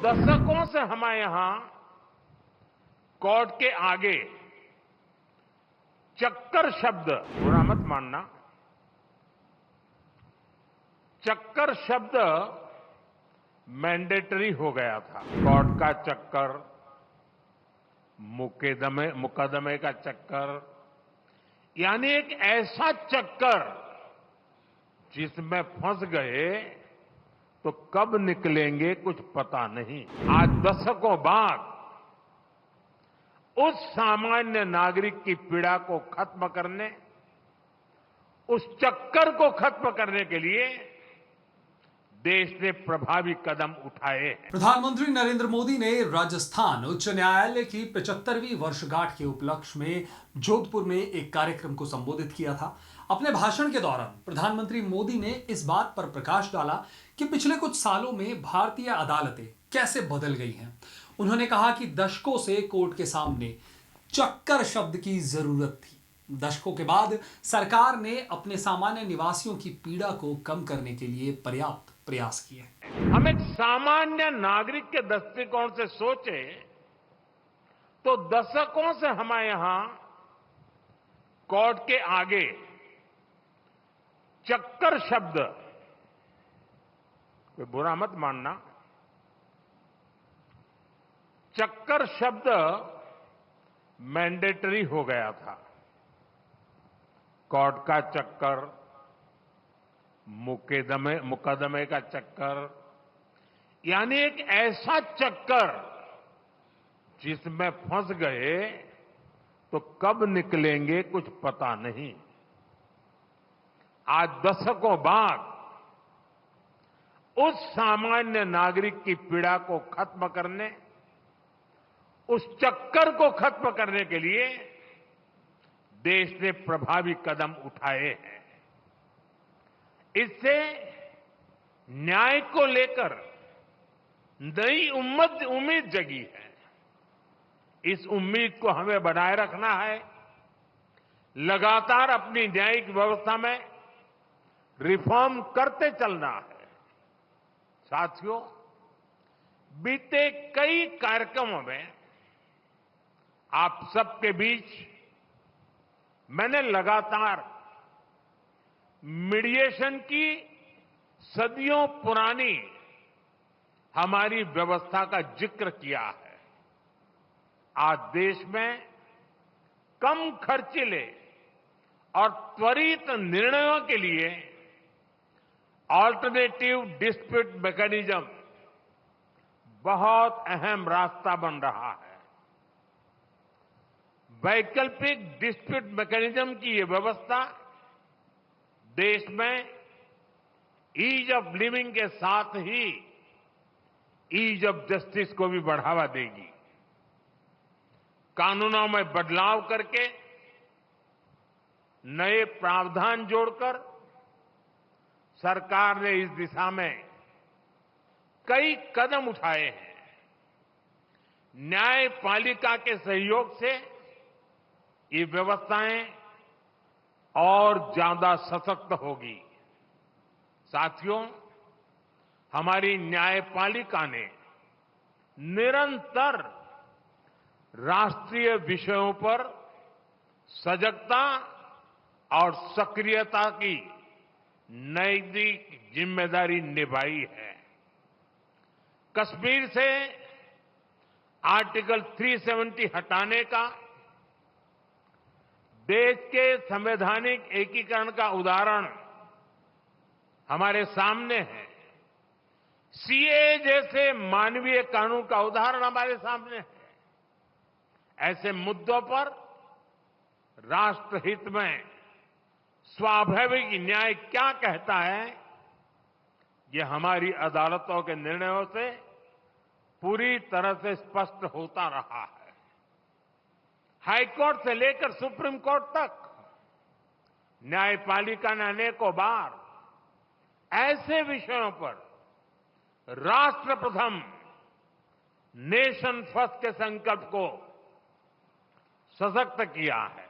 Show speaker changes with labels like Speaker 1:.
Speaker 1: दशकों से हमारे यहां कोर्ट के आगे चक्कर शब्द, बुरा मत मानना, चक्कर शब्द मैंडेटरी हो गया था। कोर्ट का चक्कर, मुकदमे का चक्कर, यानी एक ऐसा चक्कर जिसमें फंस गए तो कब निकलेंगे कुछ पता नहीं। आज दशकों बाद उस सामान्य नागरिक की पीड़ा को खत्म करने, उस चक्कर को खत्म करने के लिए देश ने प्रभावी कदम उठाए हैं।
Speaker 2: प्रधानमंत्री नरेंद्र मोदी ने राजस्थान उच्च न्यायालय की 75वीं वर्षगांठ के उपलक्ष्य में जोधपुर में एक कार्यक्रम को संबोधित किया था। अपने भाषण के दौरान प्रधानमंत्री मोदी ने इस बात पर प्रकाश डाला कि पिछले कुछ सालों में भारतीय अदालतें कैसे बदल गई हैं। उन्होंने कहा कि दशकों से कोर्ट के सामने चक्कर शब्द की जरूरत थी। दशकों के बाद सरकार ने अपने सामान्य निवासियों की पीड़ा को कम करने के लिए पर्याप्त प्रयास किए।
Speaker 1: हम एक सामान्य नागरिक के दृष्टिकोण से सोचे तो दशकों से हमारे यहां कोर्ट के आगे चक्कर शब्द, कोई बुरा मत मानना, चक्कर शब्द मैंडेटरी हो गया था। कोर्ट का चक्कर, मुकदमे का चक्कर, यानी एक ऐसा चक्कर जिसमें फंस गए तो कब निकलेंगे कुछ पता नहीं। आज दशकों बाद उस सामान्य नागरिक की पीड़ा को खत्म करने, उस चक्कर को खत्म करने के लिए देश ने प्रभावी कदम उठाए हैं। इससे न्याय को लेकर नई उम्मीद जगी है। इस उम्मीद को हमें बनाए रखना है। लगातार अपनी न्यायिक व्यवस्था में रिफॉर्म करते चलना है। साथियों, बीते कई कार्यक्रमों में आप सबके बीच मैंने लगातार मीडिएशन की सदियों पुरानी हमारी व्यवस्था का जिक्र किया है। आज देश में कम खर्चीले और त्वरित निर्णयों के लिए ऑल्टरनेटिव डिस्प्यूट मैकेनिज्म बहुत अहम रास्ता बन रहा है। वैकल्पिक डिस्प्यूट मैकेनिज्म की ये व्यवस्था देश में ईज ऑफ लिविंग के साथ ही ईज ऑफ जस्टिस को भी बढ़ावा देगी। कानूनों में बदलाव करके, नए प्रावधान जोड़कर सरकार ने इस दिशा में कई कदम उठाए हैं। न्यायपालिका के सहयोग से ये व्यवस्थाएं और ज्यादा सशक्त होगी। साथियों, हमारी न्यायपालिका ने निरंतर राष्ट्रीय विषयों पर सजगता और सक्रियता की नैतिक जिम्मेदारी निभाई है। कश्मीर से आर्टिकल 370 हटाने का, देश के संवैधानिक एकीकरण का उदाहरण हमारे सामने है। सीए जैसे मानवीय कानून का उदाहरण हमारे सामने है। ऐसे मुद्दों पर राष्ट्रहित में स्वाभाविक न्याय क्या कहता है, ये हमारी अदालतों के निर्णयों से पूरी तरह से स्पष्ट होता रहा है। हाईकोर्ट से लेकर सुप्रीम कोर्ट तक न्यायपालिका ने अनेकों बार ऐसे विषयों पर राष्ट्र प्रथम, नेशन फर्स्ट के संकल्प को सशक्त किया है।